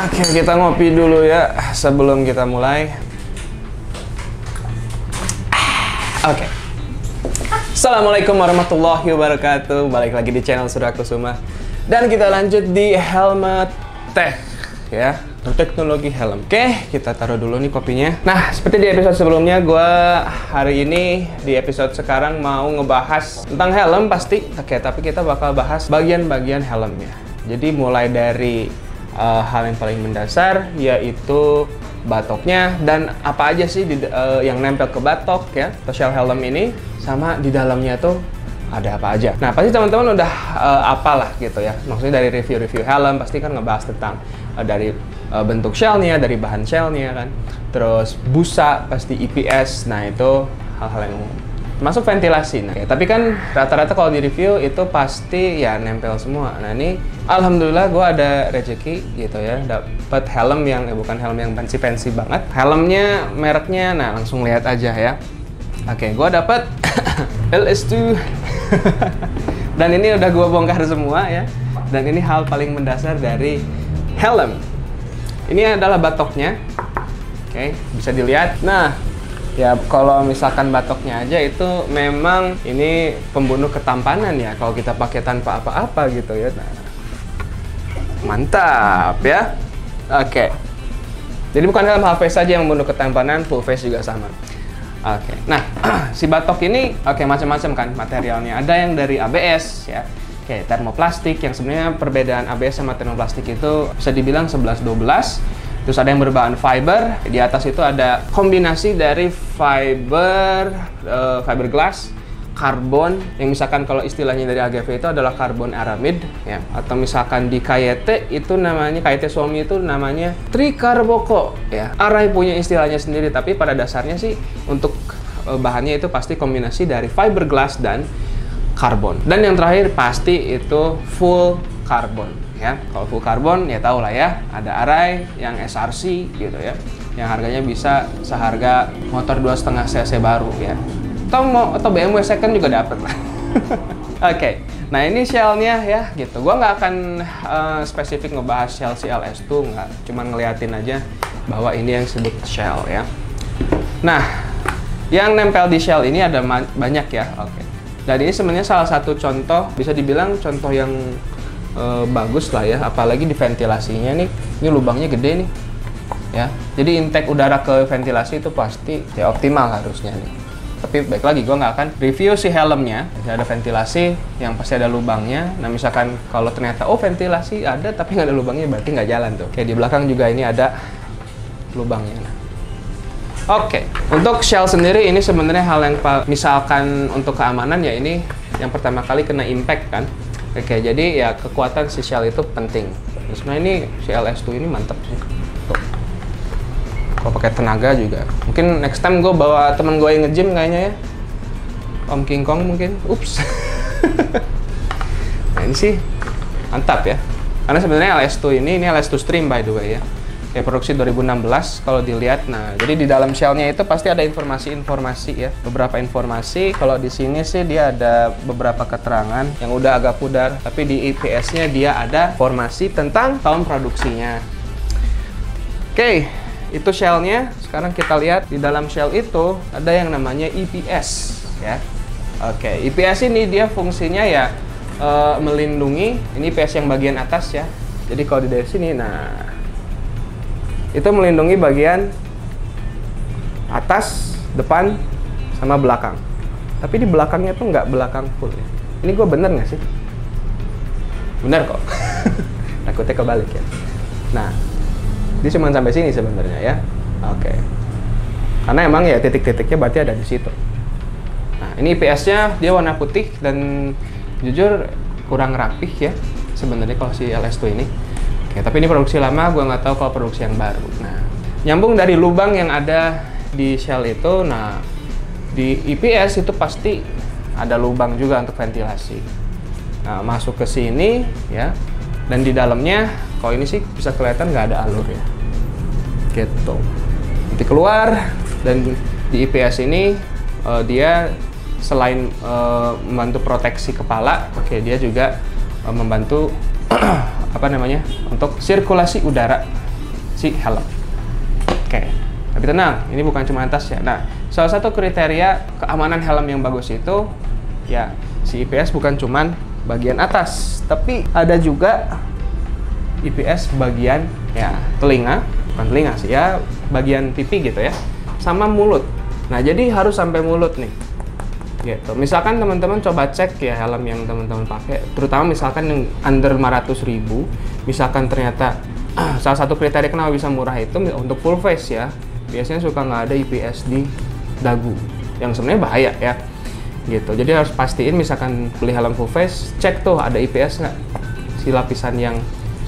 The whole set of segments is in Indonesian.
Oke, kita ngopi dulu ya sebelum kita mulai. Oke. Assalamualaikum warahmatullahi wabarakatuh. Balik lagi di channel Surya Kusuma. Dan kita lanjut di Helmet Tech ya, teknologi helm. Oke, kita taruh dulu nih kopinya. Nah, seperti di episode sebelumnya, gue hari ini di episode sekarang mau ngebahas tentang helm pasti. Oke, tapi kita bakal bahas bagian-bagian helmnya. Jadi mulai dari hal yang paling mendasar, yaitu batoknya dan apa aja sih yang nempel ke batok ya, atau shell helm ini, sama di dalamnya tuh ada apa aja. Nah, pasti teman-teman udah apalah gitu ya. Maksudnya dari review-review helm pasti kan ngebahas tentang dari bentuk shellnya, dari bahan shellnya kan. Terus busa pasti EPS. Nah, itu hal-hal yang umum. Masuk ventilasi. Nah, ya, tapi kan rata-rata kalau di review itu pasti ya nempel semua. Nah, ini alhamdulillah gue ada rezeki gitu ya, dapat helm yang bukan helm yang fancy-fancy banget. Helmnya mereknya, nah langsung lihat aja ya. Oke, gue dapat LS2. Dan ini udah gue bongkar semua ya. Dan ini hal paling mendasar dari helm. Ini adalah batoknya. Oke, bisa dilihat. Nah, ya kalau misalkan batoknya aja itu memang ini pembunuh ketampanan ya kalau kita pakai tanpa apa-apa gitu ya. Nah, mantap ya. Oke. Jadi bukan helm half face saja yang membunuh ketampanan, full face juga sama. Oke. Nah, si batok ini macam-macam kan materialnya. Ada yang dari ABS ya. Oke, termoplastik yang sebenarnya perbedaan ABS sama termoplastik itu bisa dibilang 11-12. Terus ada yang berbahan fiber, di atas itu ada kombinasi dari fiberglass, karbon, yang misalkan kalau istilahnya dari AGV itu adalah karbon aramid, ya. Atau misalkan di KYT itu namanya, KYT Suomi itu namanya trikarboko, ya. Arai punya istilahnya sendiri, tapi pada dasarnya sih untuk bahannya itu pasti kombinasi dari fiberglass dan karbon. Dan yang terakhir pasti itu full karbon. Ya, kalau full karbon ya tau lah ya, ada Arai yang SRC gitu ya, yang harganya bisa seharga motor 2,5 cc baru ya, atau BMW second juga dapat lah. Oke, nah ini shellnya ya gitu. Gua nggak akan spesifik ngebahas shell si LS2, nggak, cuman ngeliatin aja bahwa ini yang disebut shell ya. Nah, yang nempel di shell ini ada banyak ya. Oke, dan ini sebenarnya salah satu contoh, bisa dibilang contoh yang bagus lah ya, apalagi di ventilasinya nih. Ini lubangnya gede nih ya, jadi intake udara ke ventilasi itu pasti ya optimal harusnya nih. Tapi baik lagi, gue nggak akan review si helmnya. Ada ventilasi yang pasti ada lubangnya. Nah, misalkan kalau ternyata ventilasi ada tapi nggak ada lubangnya, berarti nggak jalan tuh. Kayak di belakang juga ini ada lubangnya. Nah, oke, untuk shell sendiri ini sebenarnya hal yang misalkan untuk keamanan ya, ini yang pertama kali kena impact kan. Oke, jadi ya kekuatan si shell itu penting. Sebenarnya ini si LS2 ini mantap sih. Tuh. Kalau pakai tenaga juga. Mungkin next time gue bawa temen gue yang nge-gym kayaknya ya. Om King Kong mungkin. Ups. Nah, ini sih mantap ya. Karena sebenarnya LS2 ini LS2 Stream by the way ya. Kayak produksi 2016 kalau dilihat. Nah, jadi di dalam shellnya itu pasti ada informasi-informasi ya, beberapa informasi. Kalau di sini sih dia ada beberapa keterangan yang udah agak pudar, tapi di EPS-nya dia ada informasi tentang tahun produksinya. Oke, itu shellnya. Sekarang kita lihat di dalam shell itu ada yang namanya EPS ya. Oke, EPS ini dia fungsinya ya melindungi. Ini EPS yang bagian atas ya. Jadi kalau dari sini, nah itu melindungi bagian atas, depan, sama belakang. Tapi di belakangnya tuh nggak belakang full ya. Ini gue bener nggak sih? Bener kok. Takutnya kebalik ya. Nah, dia cuma sampai sini sebenarnya ya. Oke. Karena emang ya titik-titiknya berarti ada di situ. Nah, ini IPS-nya dia warna putih dan jujur kurang rapih ya sebenarnya kalau si LS2 ini. Oke, tapi ini produksi lama, gue nggak tahu kalau produksi yang baru. Nah, nyambung dari lubang yang ada di shell itu, nah di EPS itu pasti ada lubang juga untuk ventilasi. Nah, masuk ke sini ya, dan di dalamnya, kalau ini sih bisa kelihatan nggak ada alur ya. Gitu. Nanti keluar, dan di EPS ini dia selain membantu proteksi kepala, oke, dia juga membantu apa namanya, untuk sirkulasi udara si helm. Oke, tapi tenang, ini bukan cuma tas ya. Nah, salah satu kriteria keamanan helm yang bagus itu ya si IPS bukan cuma bagian atas, tapi ada juga IPS bagian ya telinga, bukan telinga sih ya, bagian pipi gitu ya, sama mulut. Nah, jadi harus sampai mulut nih. Gitu. Misalkan teman-teman coba cek ya helm yang teman-teman pakai, terutama misalkan yang under 500.000, misalkan ternyata salah satu kriteria kenapa bisa murah itu untuk full face ya, biasanya suka nggak ada IPS di dagu, yang sebenarnya bahaya ya. Gitu. Jadi harus pastiin misalkan beli helm full face, cek tuh ada IPS nggak, si lapisan yang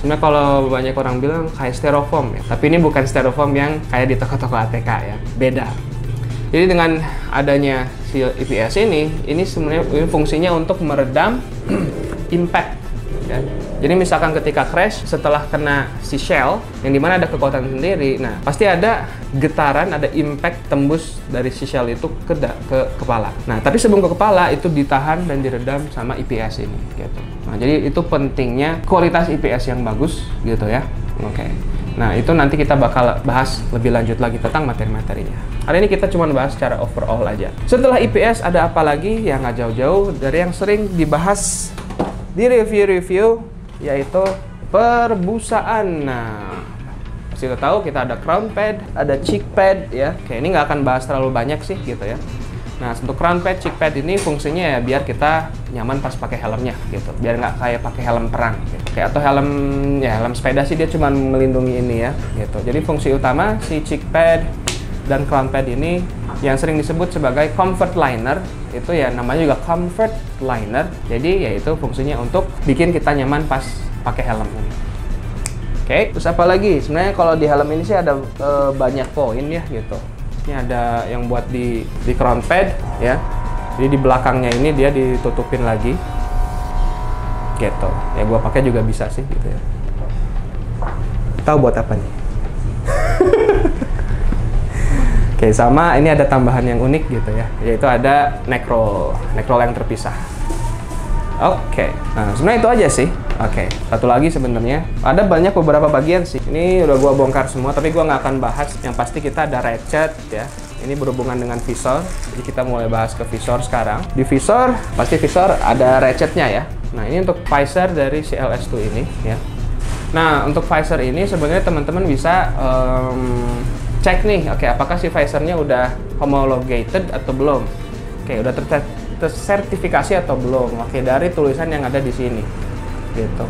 sebenarnya kalau banyak orang bilang kayak styrofoam ya, tapi ini bukan styrofoam yang kayak di toko-toko ATK ya, beda. Jadi dengan adanya si IPS ini sebenarnya fungsinya untuk meredam impact. Ya. Jadi misalkan ketika crash setelah kena si shell, yang dimana ada kekuatan sendiri, nah pasti ada getaran, ada impact tembus dari si shell itu ke kepala. Nah tapi sebelum ke kepala itu ditahan dan diredam sama IPS ini. Gitu. Nah jadi itu pentingnya kualitas IPS yang bagus gitu ya. Oke. Nah, itu nanti kita bakal bahas lebih lanjut lagi tentang materi-materinya. Hari ini kita cuma bahas secara overall aja. Setelah IPS ada apa lagi yang nggak jauh-jauh dari yang sering dibahas di review-review, yaitu perbusaan. Nah, pasti udah tahu kita ada crown pad, ada cheek pad ya. Oke, ini nggak akan bahas terlalu banyak sih gitu ya. Nah, untuk crown pad, cheek pad ini fungsinya ya biar kita nyaman pas pakai helmnya gitu. Biar nggak kayak pakai helm perang gitu. Kayak atau helm sepeda sih dia cuma melindungi ini ya gitu. Jadi fungsi utama si cheek pad dan crown pad ini yang sering disebut sebagai comfort liner, itu ya namanya juga comfort liner. Jadi yaitu fungsinya untuk bikin kita nyaman pas pakai helm ini. Oke, terus apa lagi? Sebenarnya kalau di helm ini sih ada banyak poin ya gitu. Ini ada yang buat di crown pad ya. Jadi di belakangnya ini dia ditutupin lagi. Gitu. Ya gua pakai juga bisa sih gitu ya. Tahu buat apa nih? Oke, sama ini ada tambahan yang unik gitu ya. Yaitu ada neck roll yang terpisah. Oke. Nah, sebenarnya itu aja sih. Oke, satu lagi sebenarnya ada beberapa bagian sih. Ini udah gua bongkar semua, tapi gua nggak akan bahas. Yang pasti kita ada ratchet ya. Ini berhubungan dengan visor. Jadi kita mulai bahas ke visor sekarang. Di visor, pasti visor ada ratchetnya ya. Nah, ini untuk visor dari CLS2 ini ya. Nah, untuk visor ini sebenarnya teman-teman bisa cek nih, oke, apakah si visornya udah homologated atau belum? Oke, udah tersertifikasi atau belum? Oke, dari tulisan yang ada di sini. Gitu.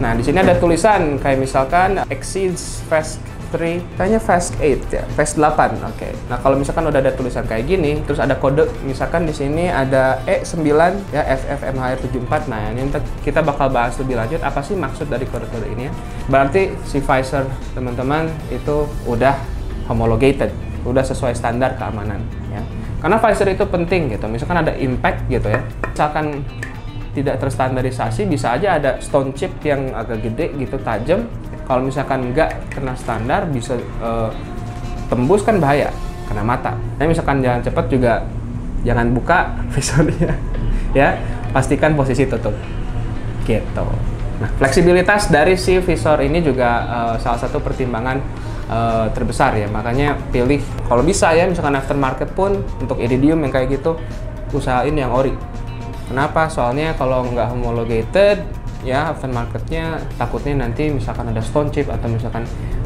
Nah, di sini ada tulisan kayak misalkan exceeds fast 3, kayaknya fast 8 ya, fast 8. Oke. Nah, kalau misalkan udah ada tulisan kayak gini, terus ada kode, misalkan di sini ada E9 ya, FFMHR74. Nah, ini kita bakal bahas lebih lanjut apa sih maksud dari kode-kode ini ya. Berarti si visor teman-teman itu udah homologated, udah sesuai standar keamanan ya. Karena visor itu penting gitu. Misalkan ada impact gitu ya. Misalkan tidak terstandarisasi, bisa aja ada stone chip yang agak gede gitu, tajam. Kalau misalkan nggak kena standar, bisa tembus, kan bahaya, kena mata. Nah, misalkan jalan cepat juga jangan buka visornya ya, pastikan posisi tutup gitu. Nah, fleksibilitas dari si visor ini juga salah satu pertimbangan terbesar ya, makanya pilih kalau bisa ya, misalkan aftermarket pun untuk iridium yang kayak gitu, usahain yang ori. Kenapa? Soalnya kalau nggak homologated ya, aftermarketnya takutnya nanti misalkan ada stone chip atau misalkan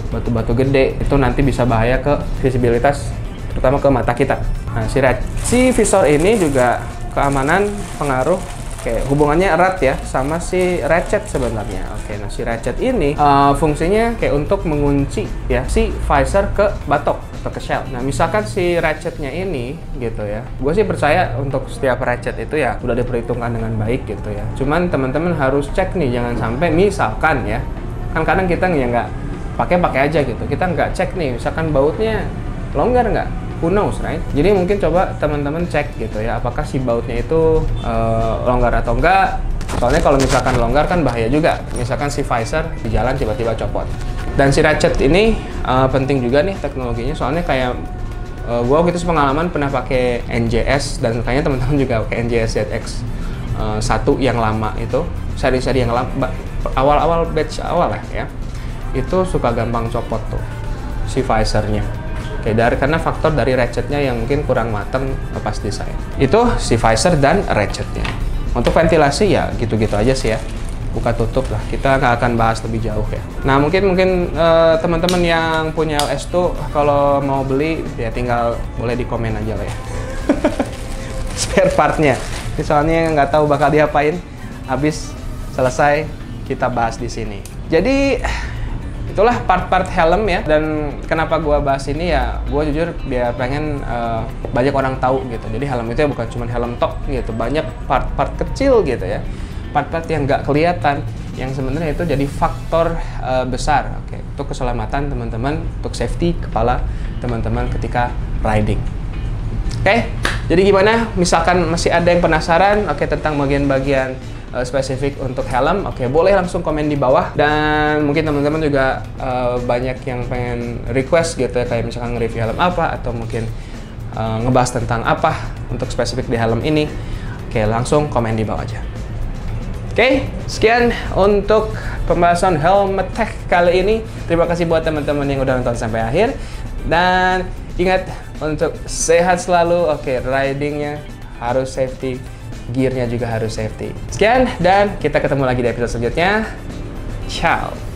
batu-batu gede, itu nanti bisa bahaya ke visibilitas, terutama ke mata kita. Nah, si visor ini juga keamanan pengaruh, hubungannya erat ya sama si ratchet sebenarnya. Oke, nah si ratchet ini fungsinya kayak untuk mengunci ya si visor ke batok atau ke shell. Nah, misalkan si ratchetnya ini gitu ya, gue sih percaya untuk setiap ratchet itu ya udah diperhitungkan dengan baik gitu ya. Cuman teman-teman harus cek nih, jangan sampai misalkan ya, kan kadang kita ya nggak pakai aja gitu, kita nggak cek nih, misalkan bautnya longgar nggak, who knows, right? Jadi mungkin coba teman-teman cek gitu ya, apakah si bautnya itu longgar atau enggak. Soalnya kalau misalkan longgar kan bahaya juga, misalkan si visor di jalan tiba-tiba copot. Dan si ratchet ini penting juga nih teknologinya, soalnya kayak gue waktu itu pengalaman pernah pakai NJS, dan kayaknya teman-teman juga pakai NJS ZX1 yang lama itu, seri-seri yang lama, awal-awal batch awal lah ya. itu suka gampang copot tuh si visornya. Oke, karena faktor dari ratchetnya yang mungkin kurang matang pas desain. Itu si visor dan ratchetnya. Untuk ventilasi ya gitu-gitu aja sih ya. Buka tutup lah. Kita nggak akan bahas lebih jauh ya. Nah mungkin teman-teman yang punya LS2 kalau mau beli ya tinggal boleh di komen aja lah ya. Spare partnya. Misalnya nggak tahu bakal diapain. Habis selesai kita bahas di sini. Jadi itulah part-part helm ya, dan kenapa gua bahas ini ya, gua jujur biar pengen banyak orang tahu gitu. Jadi helm itu ya bukan cuma helm tok gitu, banyak part-part kecil gitu ya, part-part yang nggak kelihatan, yang sebenarnya itu jadi faktor besar, oke, untuk keselamatan teman-teman, untuk safety kepala teman-teman ketika riding. Oke, jadi gimana? Misalkan masih ada yang penasaran, oke, tentang bagian-bagian spesifik untuk helm, oke, boleh langsung komen di bawah. Dan mungkin teman-teman juga banyak yang pengen request gitu ya, kayak misalkan nge-review helm apa, atau mungkin ngebahas tentang apa untuk spesifik di helm ini, oke, langsung komen di bawah aja. Oke, sekian untuk pembahasan helmet tech kali ini. Terima kasih buat teman-teman yang udah nonton sampai akhir, dan ingat untuk sehat selalu. Oke, ridingnya harus safety, gearnya juga harus safety. Sekian, dan kita ketemu lagi di episode selanjutnya. Ciao.